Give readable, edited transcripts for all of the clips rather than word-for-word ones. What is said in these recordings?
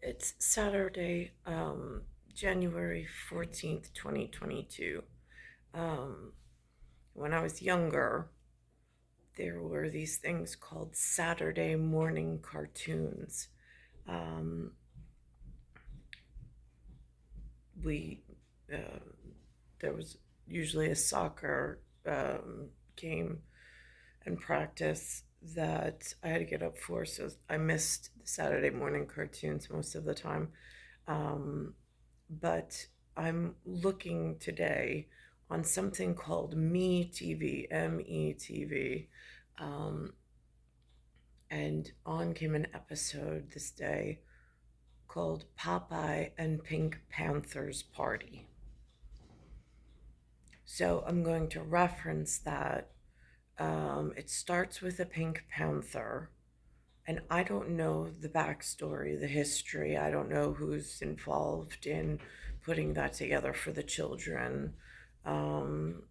It's Saturday, January 14th, 2022. Um, when I was younger, there were these things called Saturday morning cartoons. Um, we, uh, there was usually a soccer game and practice that I had to get up for, so I missed the Saturday morning cartoons most of the time. Um, but I'm looking today on something called Me TV, METV. Um, and on came an episode this day called Popeye and Pink Panther's Party. So I'm going to reference that. It starts with a Pink Panther, and I don't know the backstory, the history. I don't know who's involved in putting that together for the children. Um,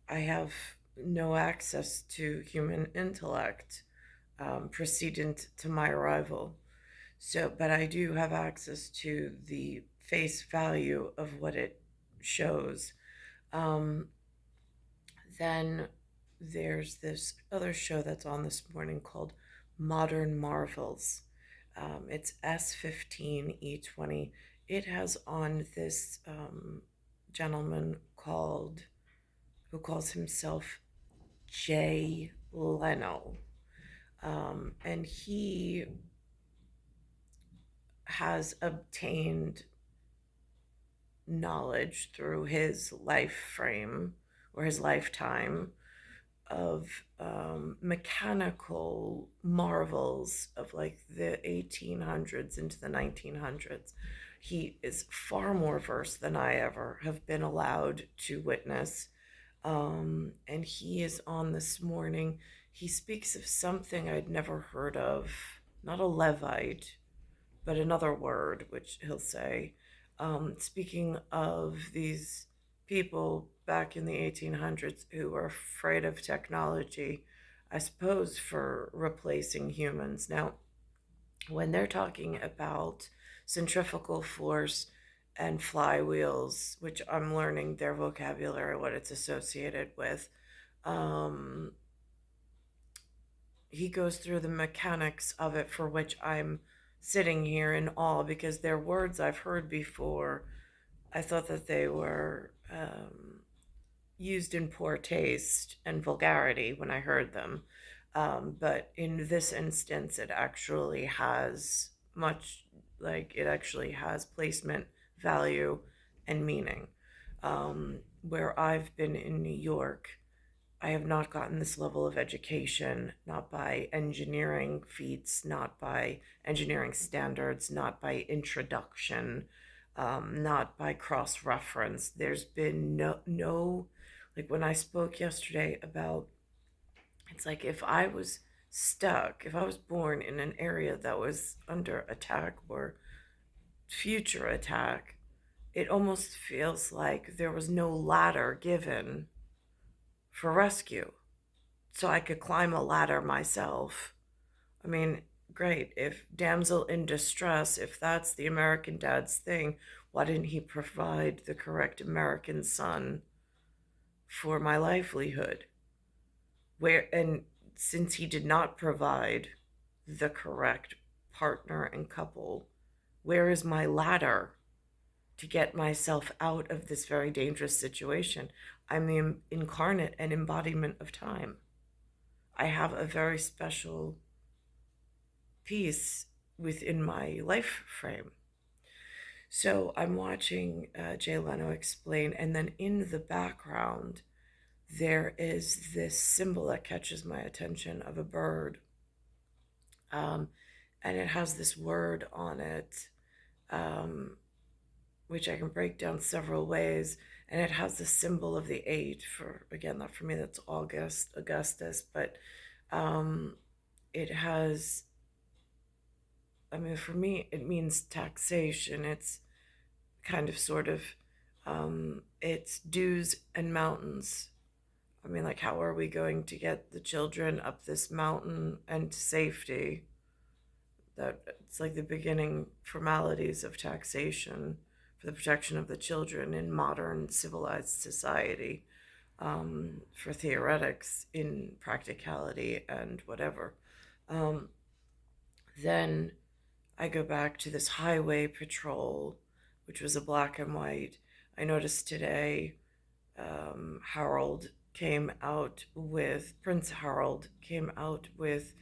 I have no access to human intellect precedent to my arrival. So, but I do have access to the face value of what it shows. Um, then there's this other show that's on this morning called Modern Marvels. It's S15E20. It has on this gentleman called who calls himself Jay Leno. And he has obtained knowledge through his life frame or his lifetime of mechanical marvels of like the 1800s into the 1900s. He is far more versed than I ever have been allowed to witness. And he is on this morning. He speaks of something I'd never heard of, not a Levite, but another word, which he'll say. Speaking of these people back in the 1800s who were afraid of technology, I suppose for replacing humans. Now, when they're talking about centrifugal force and flywheels, which I'm learning their vocabulary, what it's associated with, um, he goes through the mechanics of it, for which I'm sitting here in awe because they're words I've heard before. I thought that they were used in poor taste and vulgarity when I heard them. But in this instance, it actually has much, like, it actually has placement, value, and meaning. Where I've been in New York, I have not gotten this level of education, not by engineering feats, not by engineering standards, not by introduction, not by cross reference. There's been no, like when I spoke yesterday about, it's like if I was stuck, if I was born in an area that was under attack or future attack, it almost feels like there was no ladder given for rescue so I could climb a ladder myself. I mean, great. If damsel in distress, if that's the American dad's thing, why didn't he provide the correct American son for my livelihood? Where, and since he did not provide the correct partner and couple, where is my ladder to get myself out of this very dangerous situation? I'm the incarnate and embodiment of time. I have a very special piece within my life frame. So I'm watching Jay Leno explain, and then in the background, there is this symbol that catches my attention of a bird. Um, and it has this word on it, um, which I can break down several ways. And it has the symbol of the eight for, again, not for me, that's Augustus, but it has, I mean, for me, it means taxation. It's kind of sort of, it's dues and mountains. I mean, like, how are we going to get the children up this mountain and to safety? that it's like the beginning formalities of taxation for the protection of the children in modern civilized society, for theoretics in practicality and whatever. Um, then I go back to this highway patrol, which was a black and white. I noticed today Harold came out with, Prince Harold came out with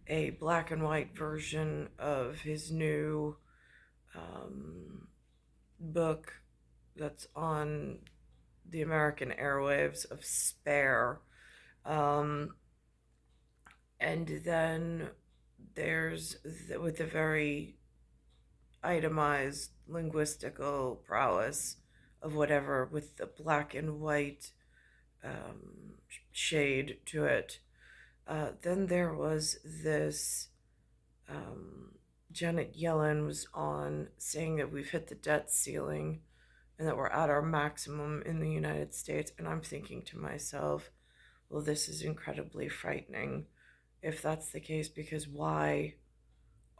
a black and white version of his new book that's on the American airwaves of Spare. Um, and then there's with the very itemized linguistical prowess of whatever with the black and white shade to it. Then there was this um, Janet Yellen was on saying that we've hit the debt ceiling and that we're at our maximum in the United States. And I'm thinking to myself, well, this is incredibly frightening if that's the case, because why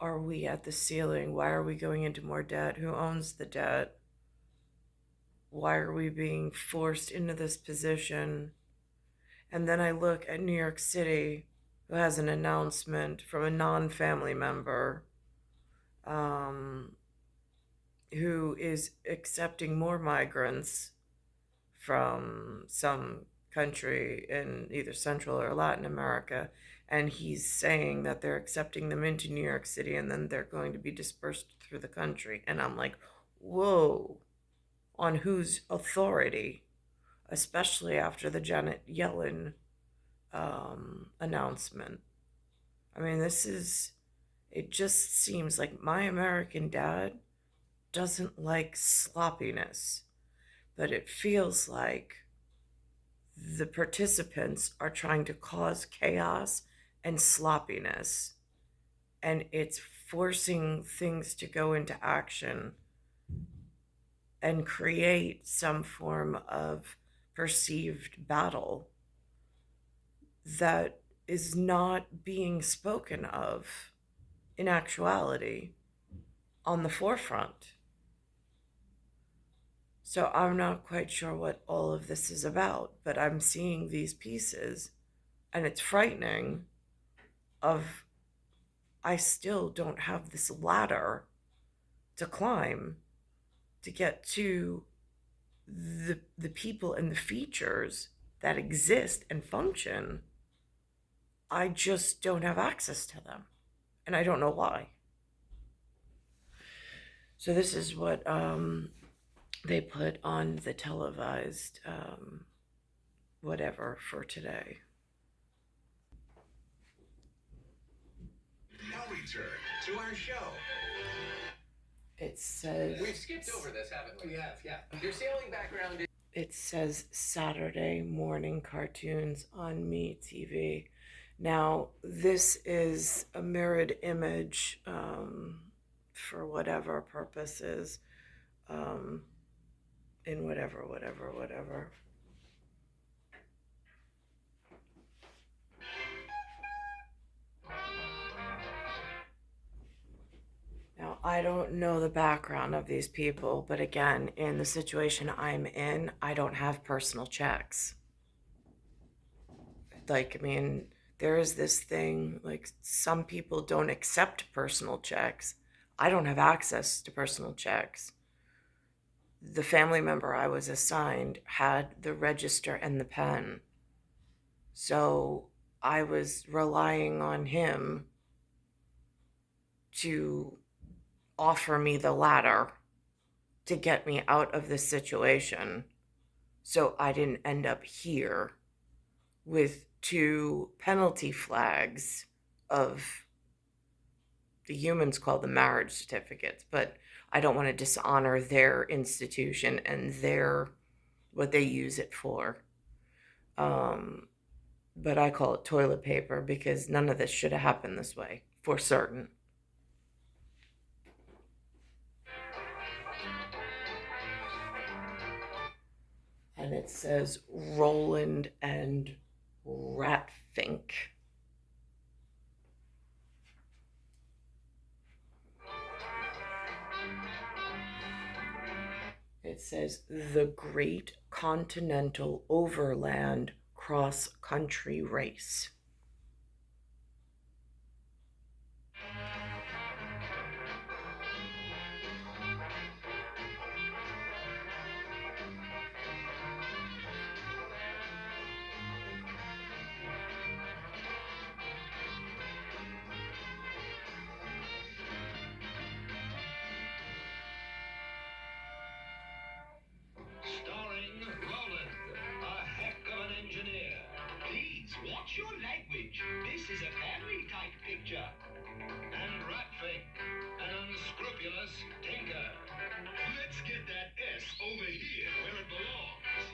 are we at the ceiling? Why are we going into more debt? Who owns the debt? Why are we being forced into this position? And then I look at New York City, who has an announcement from a non family member um, who is accepting more migrants from some country in either Central or Latin America. And he's saying that they're accepting them into New York City and then they're going to be dispersed through the country. And I'm like, whoa, on whose authority? Especially after the Janet Yellen announcement. I mean, it just seems like my American dad doesn't like sloppiness, but it feels like the participants are trying to cause chaos and sloppiness, and it's forcing things to go into action and create some form of perceived battle that is not being spoken of in actuality on the forefront. So I'm not quite sure what all of this is about, but I'm seeing these pieces and it's frightening of I still don't have this ladder to climb to get to the people and the features that exist and function. I just don't have access to them, and I don't know why. So this is what they put on the televised whatever for today. Now return to our show. It says We've skipped over this, haven't we? We have, yeah. Your sailing background is. It says Saturday morning cartoons on Me TV. Now, this is a mirrored image for whatever purposes, um, in whatever. Now, I don't know the background of these people, but again, in the situation I'm in, I don't have personal checks. Like, I mean, there is this thing, like, some people don't accept personal checks. I don't have access to personal checks. The family member I was assigned had the register and the pen. So I was relying on him to offer me the ladder to get me out of this situation. So I didn't end up here with two penalty flags of the humans call them marriage certificates, but I don't want to dishonor their institution and their what they use it for. But I call it toilet paper because none of this should have happened this way, for certain. And it says Roland and Ratfink. It says the Great Continental Overland Cross Country Race. Starring Roland, a heck of an engineer. Please, watch your language. This is a family-type picture. And Ratfink, an unscrupulous tinker. Let's get that S over here where it belongs.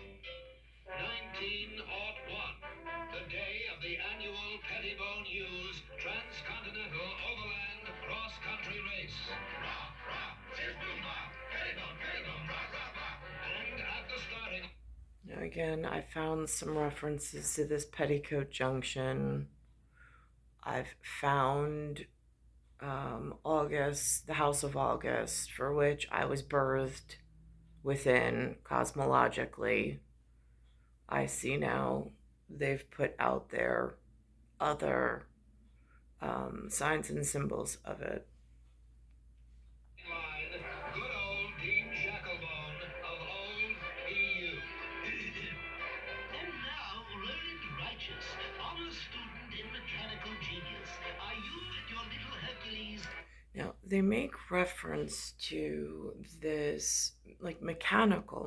1901, the day of the annual Pettibone News Transcontinental Overland Cross Country Race. Rah, rah, Pettibone, Pettibone, rah, rah, rah. And at the starting... Now again, I found some references to this Petticoat Junction. I've found August, the House of August, for which I was birthed within cosmologically. I see now they've put out there other signs and symbols of it. Line, good old Dean Shacklebone of old PU. And now, learned righteous, honest student and mechanical genius, are you and your little Hercules... Now, they make reference to this, like mechanical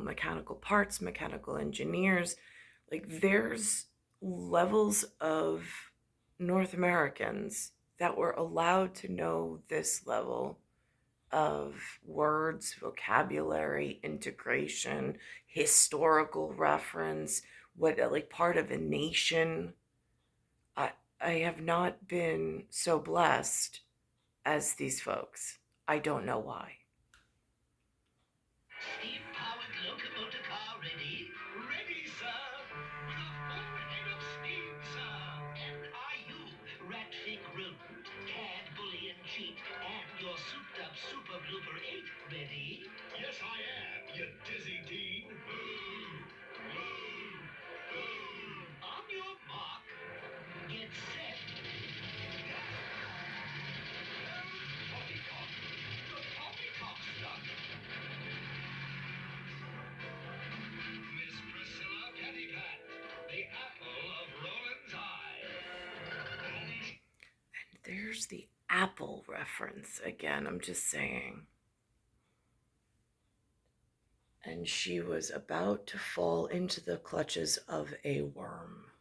parts, mechanical engineers. Like, there's levels of North Americans that were allowed to know this level of words, vocabulary, integration, historical reference, what, like, part of a nation. I have not been so blessed as these folks. I don't know why. Steam-powered locomotive car ready? Ready, sir! With a full head of steam, sir! And are you, rat-fink rodent, cad, bully, and cheat, and your souped-up super blooper 8 ready? Yes, I am, you dizzy teen! On your mark, get set, go! Poppycock! The poppycock stuck! Miss Priscilla Pettipat, the apple of Roland's eye. There's the apple reference again, I'm just saying. And she was about to fall into the clutches of a worm.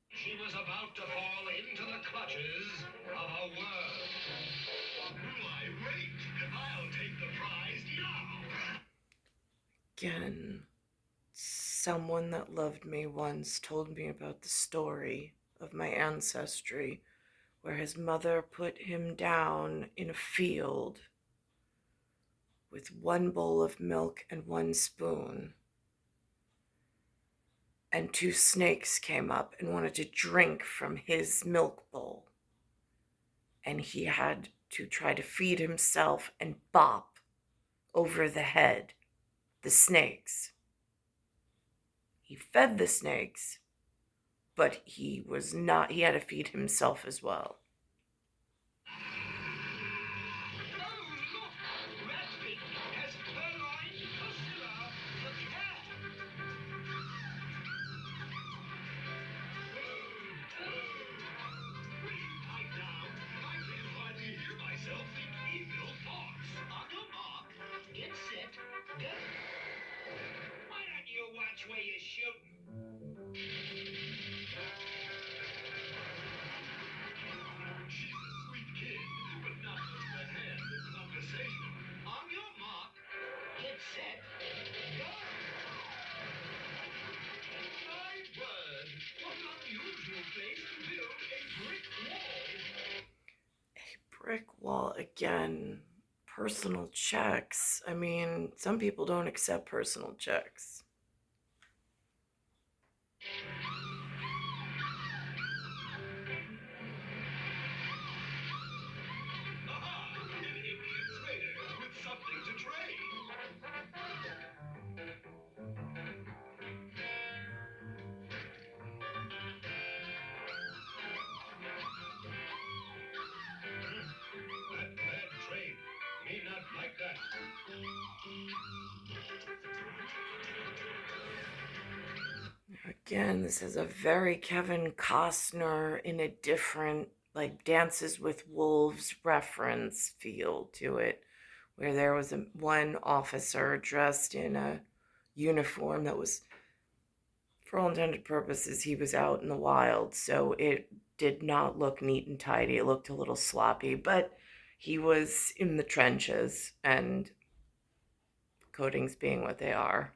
She was about to fall into the clutches of a worm. Why wait? I'll take the prize now. Again, someone that loved me once told me about the story of my ancestry, where his mother put him down in a field with one bowl of milk and one spoon. And 2 snakes came up and wanted to drink from his milk bowl. And he had to try to feed himself and bop over the head the snakes. He fed the snakes, but he had to feed himself as well. Watch where you're shooting. She's a sweet kid, but not much of a hand at conversation. On your mark, get set, go! My word, what an unusual place to build a brick wall. A brick wall again. Personal checks. I mean, some people don't accept personal checks. Aha! An Indian trader with something to trade. Again, this is a very Kevin Costner in a different, like, Dances with Wolves reference feel to it, where there was one officer dressed in a uniform that was, for all intended purposes, he was out in the wild, so it did not look neat and tidy. It looked a little sloppy, but he was in the trenches, and coatings being what they are.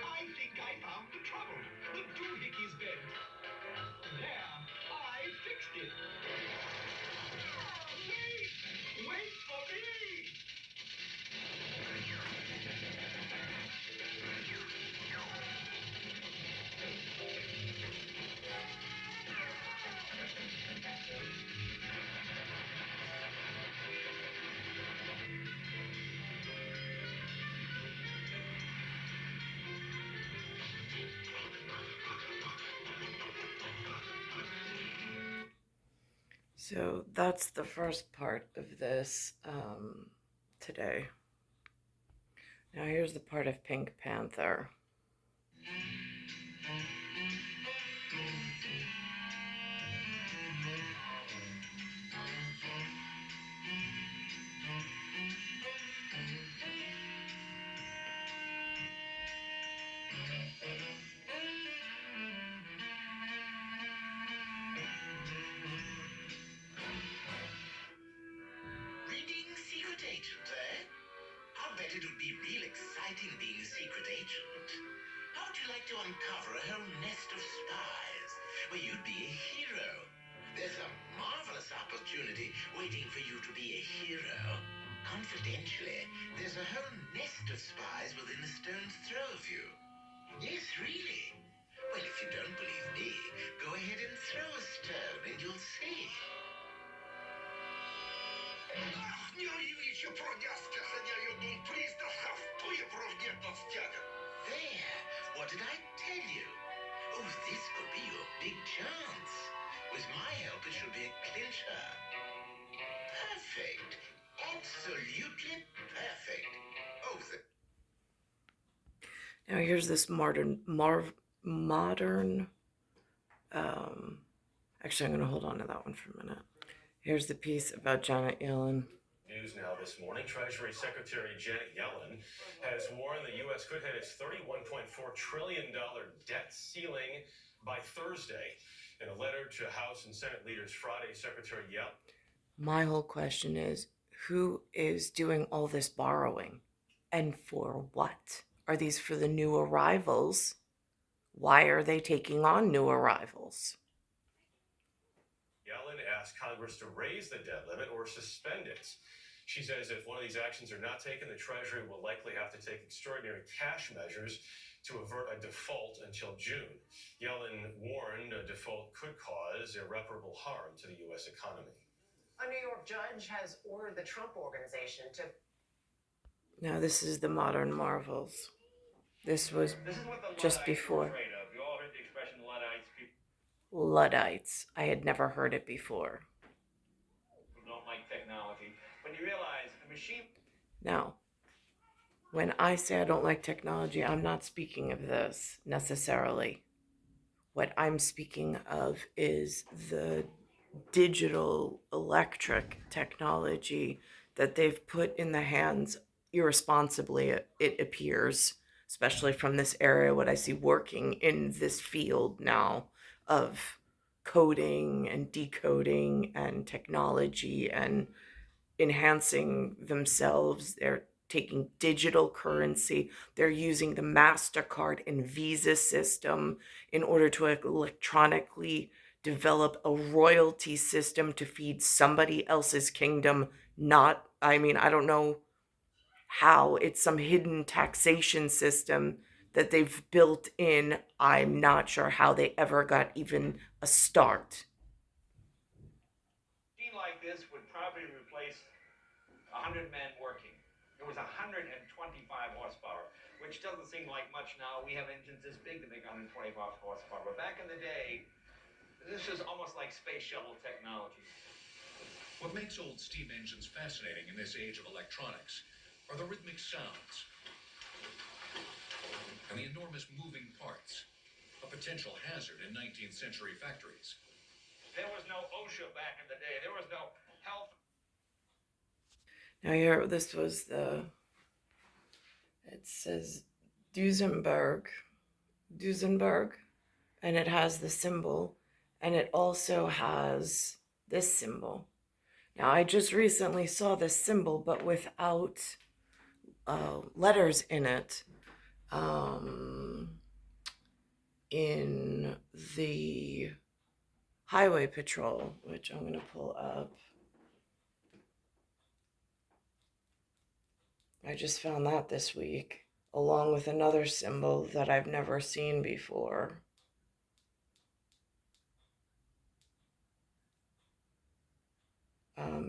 I think I found the trouble. The doohickey's bent. There, I fixed it. Wait! Wait for me! So that's the first part of this today. Now here's the part of Pink Panther. Reading Secret Agent, eh? I'll bet it would be real exciting being a secret agent. How would you like to uncover a whole nest of spies where you'd be a hero? There's a marvelous opportunity waiting for you to be a hero. Confidentially, there's a whole nest of spies within a stone's throw of you. Yes, really. Well, if you don't believe me, go ahead and throw a stone and you'll see. Ach, nie uiwicie prodiaska, senior, don't please the half to your prognietostjaga. There, what did I tell you? Oh, this could be your big chance. With my help, it should be a clincher. Perfect. Absolutely perfect. Oh, Now here's this modern. Actually, I'm going to hold on to that one for a minute. Here's the piece about Janet Yellen. News now this morning. Treasury Secretary Janet Yellen has warned the U.S. could hit its $31.4 trillion debt ceiling by Thursday. In a letter to House and Senate leaders Friday, Secretary Yellen. My whole question is, who is doing all this borrowing? And for what? Are these for the new arrivals? Why are they taking on new arrivals? Yellen asked Congress to raise the debt limit or suspend it. She says if one of these actions are not taken, the Treasury will likely have to take extraordinary cash measures to avert a default until June. Yellen warned a default could cause irreparable harm to the U.S. economy. A New York judge has ordered the Trump Organization to. Now, this is the modern marvels. This was just before. You all heard the expression Luddites. People Luddites. I had never heard it before. don't like technology. When you realize a machine. Now, when I say I don't like technology, I'm not speaking of this necessarily. What I'm speaking of is the digital electric technology that they've put in the hands irresponsibly, it appears, especially from this area, what I see working in this field now of coding and decoding and technology and enhancing themselves. They're taking digital currency. They're using the MasterCard and Visa system in order to electronically develop a royalty system to feed somebody else's kingdom. Not, I mean, I don't know how. It's some hidden taxation system that they've built in. I'm not sure how they ever got even a start. A machine like this would probably replace 100 men working. It was 125 horsepower, which doesn't seem like much now. We have engines this big to make 125 horsepower. But back in the day, this is almost like space shuttle technology. What makes old steam engines fascinating in this age of electronics are the rhythmic sounds and the enormous moving parts, a potential hazard in 19th century factories. There was no OSHA back in the day. There was no health. Now here, this was it says Duesenberg, and it has the symbol, and it also has this symbol. Now, I just recently saw this symbol, but without letters in it, in the highway patrol, which I'm going to pull up. I just found that this week, along with another symbol that I've never seen before.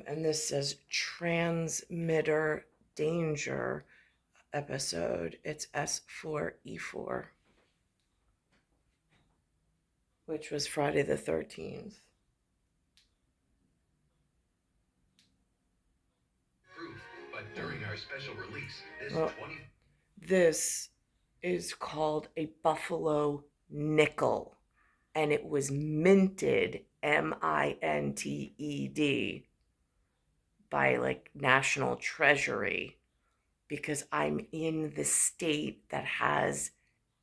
And this says transmitter danger episode. It's S4E4, which was Friday the 13th. But during our special release, This is called a Buffalo Nickel, and it was minted, MINTED, by like National Treasury, because I'm in the state that has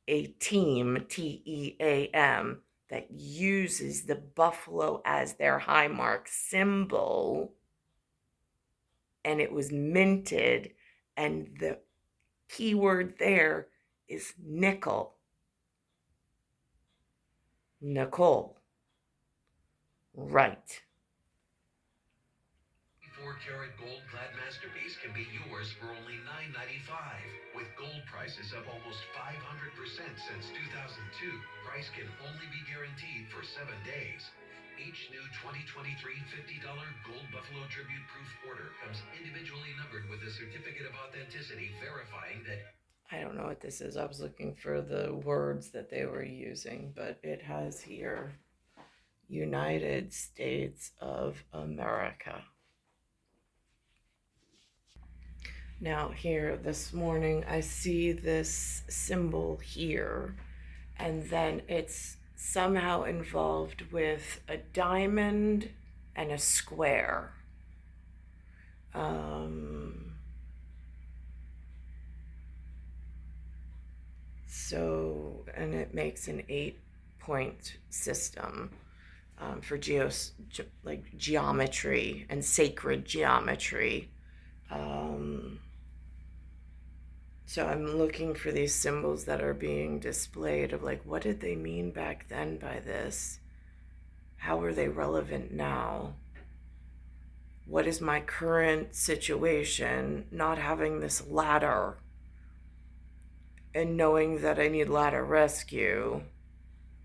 a team, TEAM, that uses the buffalo as their high mark symbol, and it was minted, and the keyword there is nickel. Nicole. Right. 4-carat gold-clad masterpiece can be yours for only $9.95. With gold prices up almost 500% since 2002, price can only be guaranteed for 7 days. Each new 2023 $50 Gold Buffalo Tribute Proof order comes individually numbered with a certificate of authenticity verifying that. I don't know what this is. I was looking for the words that they were using, but it has here United States of America. Now, here this morning, I see this symbol here, and then it's somehow involved with a diamond and a square. And it makes an 8-point system for geometry and sacred geometry. So I'm looking for these symbols that are being displayed of like, what did they mean back then by this? How are they relevant now? What is my current situation not having this ladder and knowing that I need ladder rescue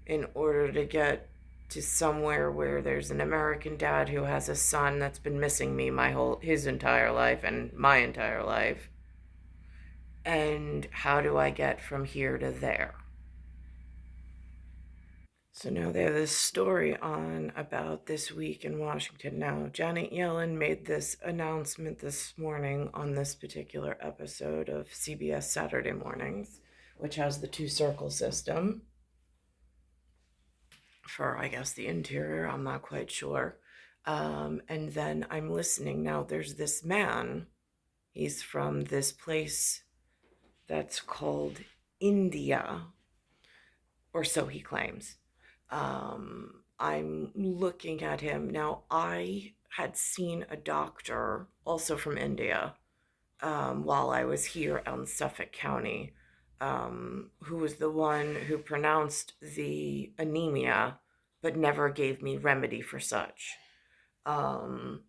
in order to get to somewhere where there's an American dad who has a son that's been missing me his entire life and my entire life? And how do I get from here to there? So now they have this story on about this week in Washington. Now, Janet Yellen made this announcement this morning on this particular episode of CBS Saturday Mornings, which has the 2-circle system. for, I guess, the interior. I'm not quite sure. And then I'm listening. Now, there's this man. He's from this place that's called India, or so he claims. I'm looking at him. Now, I had seen a doctor, also from India, while I was here on Suffolk County, who was the one who pronounced the anemia, but never gave me remedy for such. Um,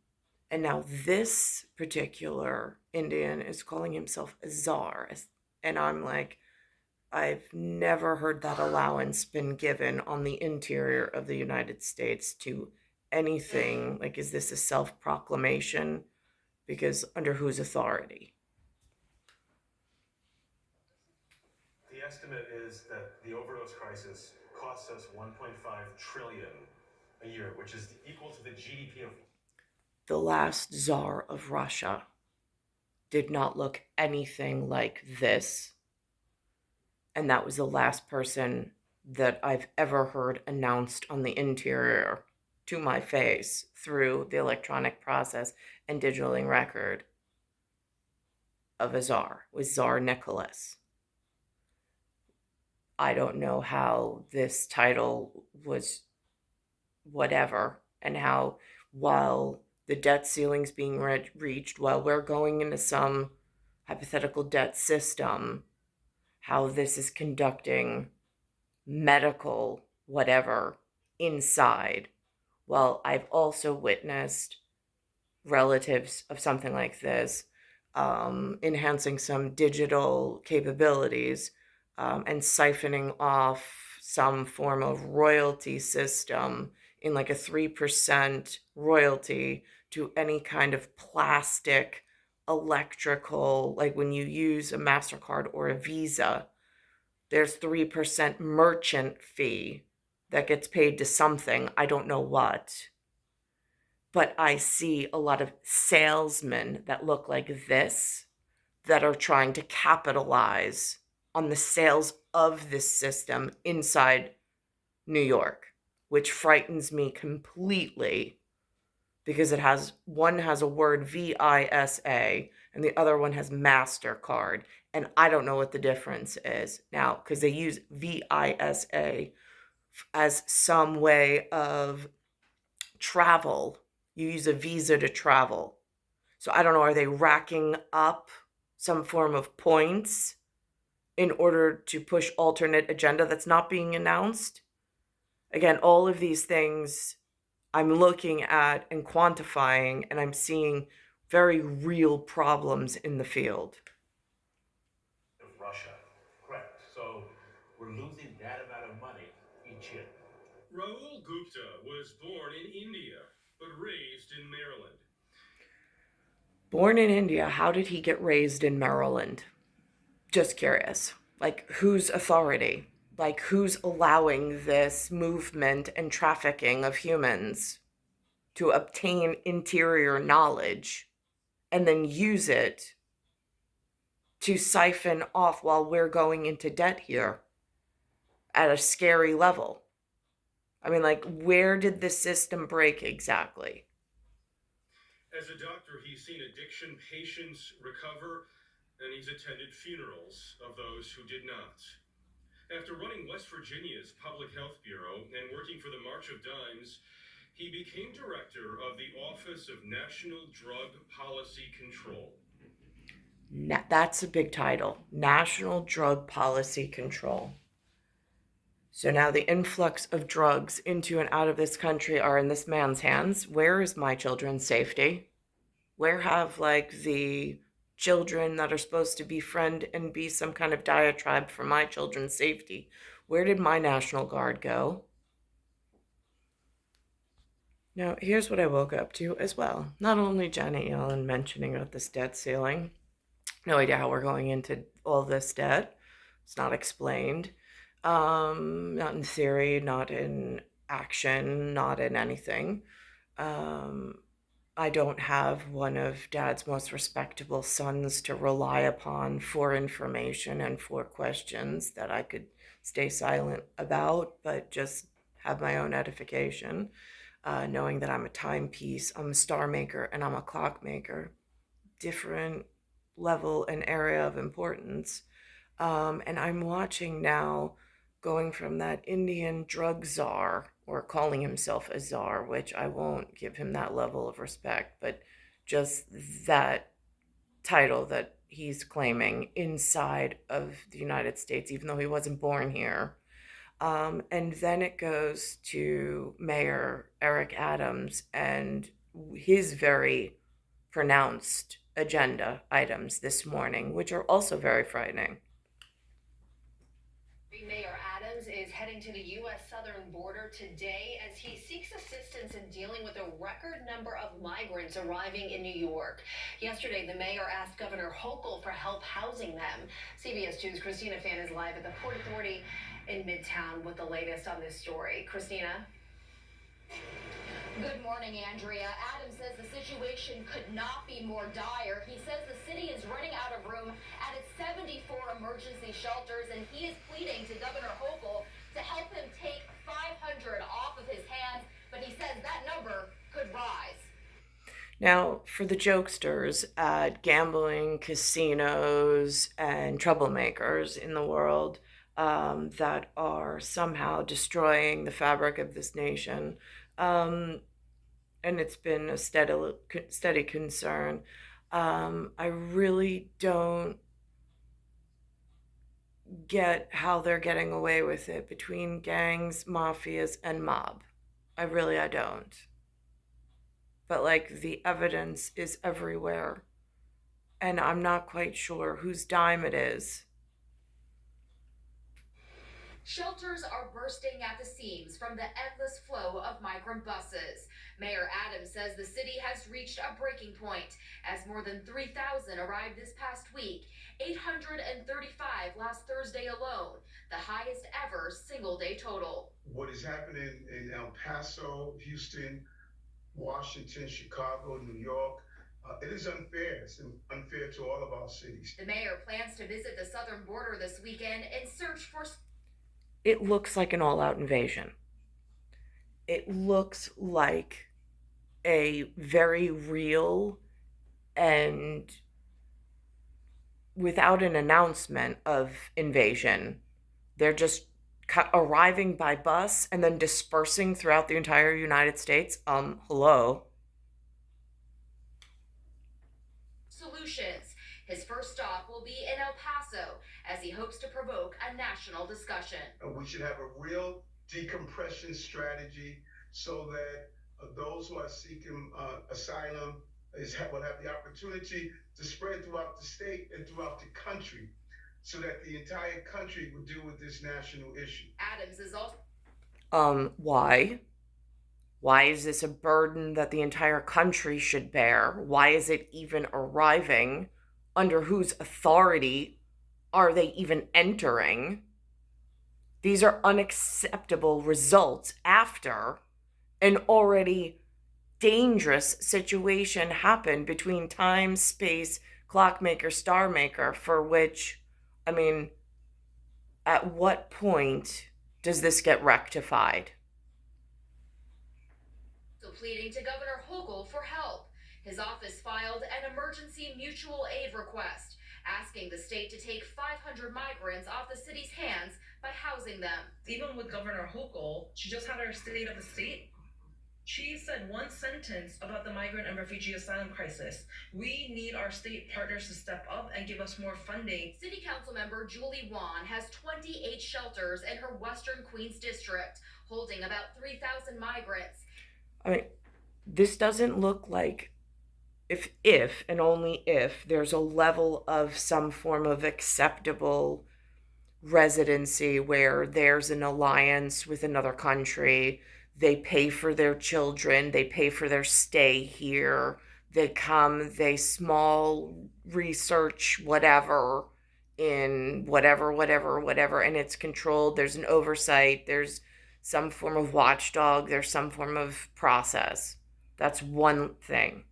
and now this particular Indian is calling himself a czar. And I'm like, I've never heard that allowance been given on the interior of the United States to anything. Like, is this a self proclamation? Because under whose authority? The estimate is that the overdose crisis costs us 1.5 trillion a year, which is equal to the GDP of The last czar of Russia did not look anything like this. And that was the last person that I've ever heard announced on the interior to my face through the electronic process and digitaling record of a czar, was Tsar Nicholas. I don't know how this title was whatever, and how while the debt ceiling's being reached, while we're going into some hypothetical debt system, how this is conducting medical whatever inside. Well, I've also witnessed relatives of something like this enhancing some digital capabilities, and siphoning off some form of royalty system in like a 3% royalty to any kind of plastic, electrical, like when you use a MasterCard or a Visa, there's 3% merchant fee that gets paid to something, I don't know what. But I see a lot of salesmen that look like this that are trying to capitalize on the sales of this system inside New York, which frightens me completely, because it has one has a word VISA and the other one has MasterCard, and I don't know what the difference is now, because they use VISA as some way of travel. You use a visa to travel. So I don't know, are they racking up some form of points in order to push alternate agenda that's not being announced? Again, all of these things I'm looking at and quantifying, and I'm seeing very real problems in the field. of Russia. Correct. So we're losing that amount of money each year. Rahul Gupta was born in India, but raised in Maryland. Born in India, how did he get raised in Maryland? Just curious. Like, whose authority? Like, who's allowing this movement and trafficking of humans to obtain interior knowledge and then use it to siphon off while we're going into debt here at a scary level? I mean, like, where did the system break exactly? As a doctor, he's seen addiction patients recover, and he's attended funerals of those who did not. After running West Virginia's Public Health Bureau and working for the March of Dimes, he became director of the Office of National Drug Policy Control. That's a big title. National Drug Policy Control. So now the influx of drugs into and out of this country are in this man's hands. Where is my children's safety? Where have, like, the children that are supposed to befriend and be some kind of diatribe for my children's safety, where did my National Guard go? Now, here's what I woke up to as well. Not only Janet Yellen mentioning about this debt ceiling, no idea how we're going into all this debt. It's not explained. Not in theory, not in action, not in anything. I don't have one of Dad's most respectable sons to rely upon for information and for questions that I could stay silent about, but just have my own edification, knowing that I'm a timepiece, I'm a star maker, and I'm a clock maker. Different level and area of importance. And I'm watching now, going from that Indian drug czar, or calling himself a czar, which I won't give him that level of respect, but just that title that he's claiming inside of the United States, even though he wasn't born here. And then it goes to Mayor Eric Adams and his very pronounced agenda items this morning, which are also very frightening. Mayor Adams is heading to the U.S. southern border today as he seeks assistance in dealing with a record number of migrants arriving in New York. Yesterday, the mayor asked Governor Hochul for help housing them. CBS 2's Christina Fan is live at the Port Authority in Midtown with the latest on this story. Christina? Good morning, Andrea. Adams says the situation could not be more dire. He says the city is running out of room at its 74 emergency shelters, and he is pleading to Governor Hochul to help him take 500 off of his hands, but he says that number could rise. Now, for the jokesters at gambling casinos and troublemakers in the world that are somehow destroying the fabric of this nation, and it's been a steady concern. I really don't get how they're getting away with it between gangs, mafias, and mob. I don't. But like, the evidence is everywhere, and I'm not quite sure whose dime it is. Shelters are bursting at the seams from the endless flow of migrant buses. Mayor Adams says the city has reached a breaking point as more than 3,000 arrived this past week, 835 last Thursday alone, the highest ever single-day total. What is happening in El Paso, Houston, Washington, Chicago, New York, it is unfair. It's unfair to all of our cities. The mayor plans to visit the southern border this weekend and search for... It looks like an all-out invasion. It looks like a very real and without an announcement of invasion. They're just arriving by bus and then dispersing throughout the entire United States. Hello. Solutions. His first stop will be in El Paso as he hopes to provoke a national discussion. We should have a real decompression strategy so that those who are seeking asylum will have the opportunity to spread throughout the state and throughout the country so that the entire country will deal with this national issue. Adams is also... Why? Why is this a burden that the entire country should bear? Why is it even arriving? Under whose authority are they even entering? These are unacceptable results after an already dangerous situation happened between time, space, clockmaker, star maker, for which, I mean, at what point does this get rectified? So pleading to Governor Hochul for help. His office filed an emergency mutual aid request, asking the state to take 500 migrants off the city's hands by housing them. Even with Governor Hochul, she just had her State of the State. She said one sentence about the migrant and refugee asylum crisis. We need our state partners to step up and give us more funding. City Council member Julie Wan has 28 shelters in her Western Queens district, holding about 3,000 migrants. I mean, this doesn't look like if and only if there's a level of some form of acceptable residency where there's an alliance with another country, they pay for their children, they pay for their stay here, they come, they small research whatever in whatever, and it's controlled, there's an oversight, there's some form of watchdog, there's some form of process. That's one thing.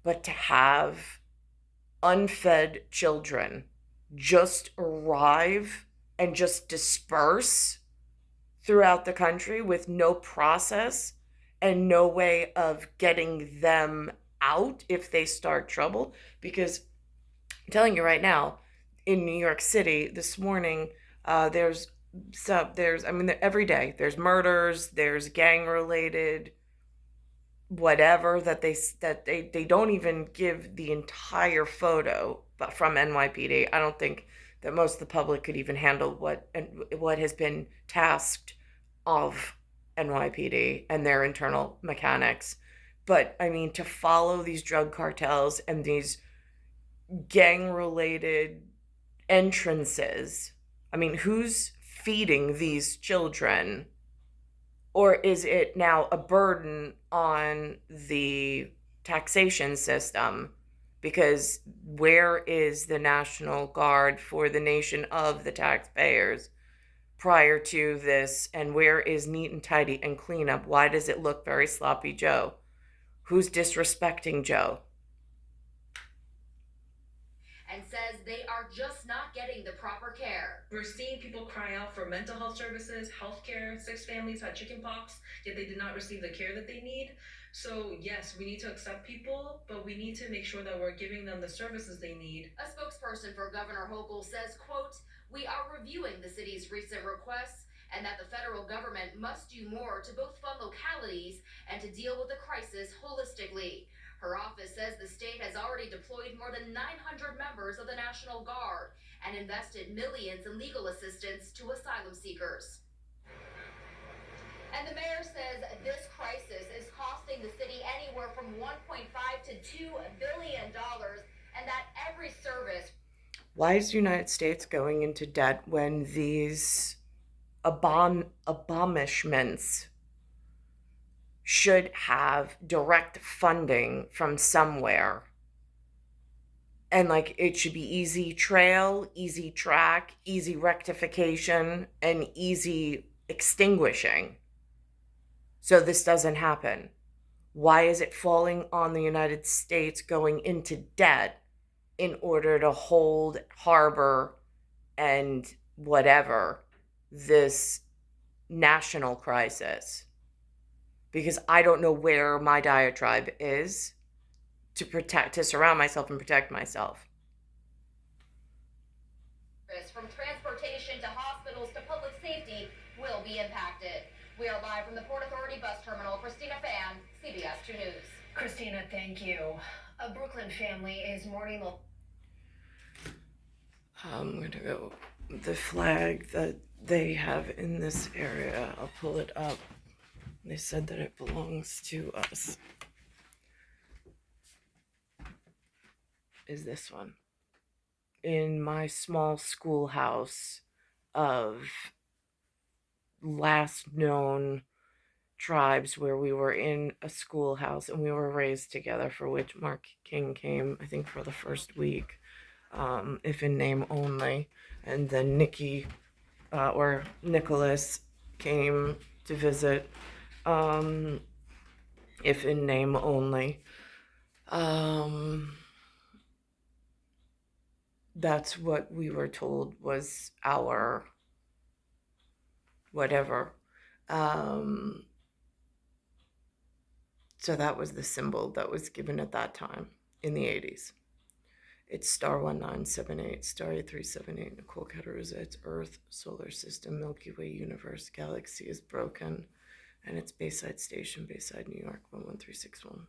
But to have unfed children just arrive and just disperse throughout the country with no process and no way of getting them out if they start trouble. Because I'm telling you right now, in New York City this morning, there's every day there's murders, there's gang related whatever that they don't even give the entire photo but from NYPD. I don't think that most of the public could even handle what has been tasked of NYPD and their internal mechanics. But I mean, to follow these drug cartels and these gang related entrances, I mean, who's feeding these children? Or is it now a burden on the taxation system? Because where is the National Guard for the nation of the taxpayers prior to this? And where is neat and tidy and cleanup? Why does it look very sloppy Joe? Who's disrespecting Joe? And says they are just not getting the proper care. We're seeing people cry out for mental health services, healthcare. 6 families had chickenpox, yet they did not receive the care that they need. So yes, we need to accept people, but we need to make sure that we're giving them the services they need. A spokesperson for Governor Hochul says, quote, "We are reviewing the city's recent requests and that the federal government must do more to both fund localities and to deal with the crisis holistically." Her office says the state has already deployed more than 900 members of the National Guard and invested millions in legal assistance to asylum seekers. And the mayor says this crisis is costing the city anywhere from $1.5 to $2 billion, and that every service. Why is the United States going into debt when these abominments should have direct funding from somewhere? And like, it should be easy trail, easy track, easy rectification, and easy extinguishing. So this doesn't happen. Why is it falling on the United States going into debt in order to hold, harbor, and whatever this national crisis? Because I don't know where my diatribe is to surround myself and protect myself. From transportation to hospitals to public safety will be impacted. We are live from the Port Authority bus terminal. Christina Fan, CBS 2 News. Christina, thank you. A Brooklyn family is mourning the. I'm going to go, the flag that they have in this area, I'll pull it up. They said that it belongs to us. Is this one. In my small schoolhouse of last known tribes, where we were in a schoolhouse and we were raised together, for which Mark King came, I think, for the first week, if in name only. And then Nikki or Nicholas came to visit, if in name only. That's what we were told was our whatever. So that was the symbol that was given at that time in the 80s. It's star 1978, star 8378, Nicole, Cattaruzza. It's Earth, solar system, Milky Way, universe, galaxy is broken, and it's Bayside Station, Bayside, New York, 11361.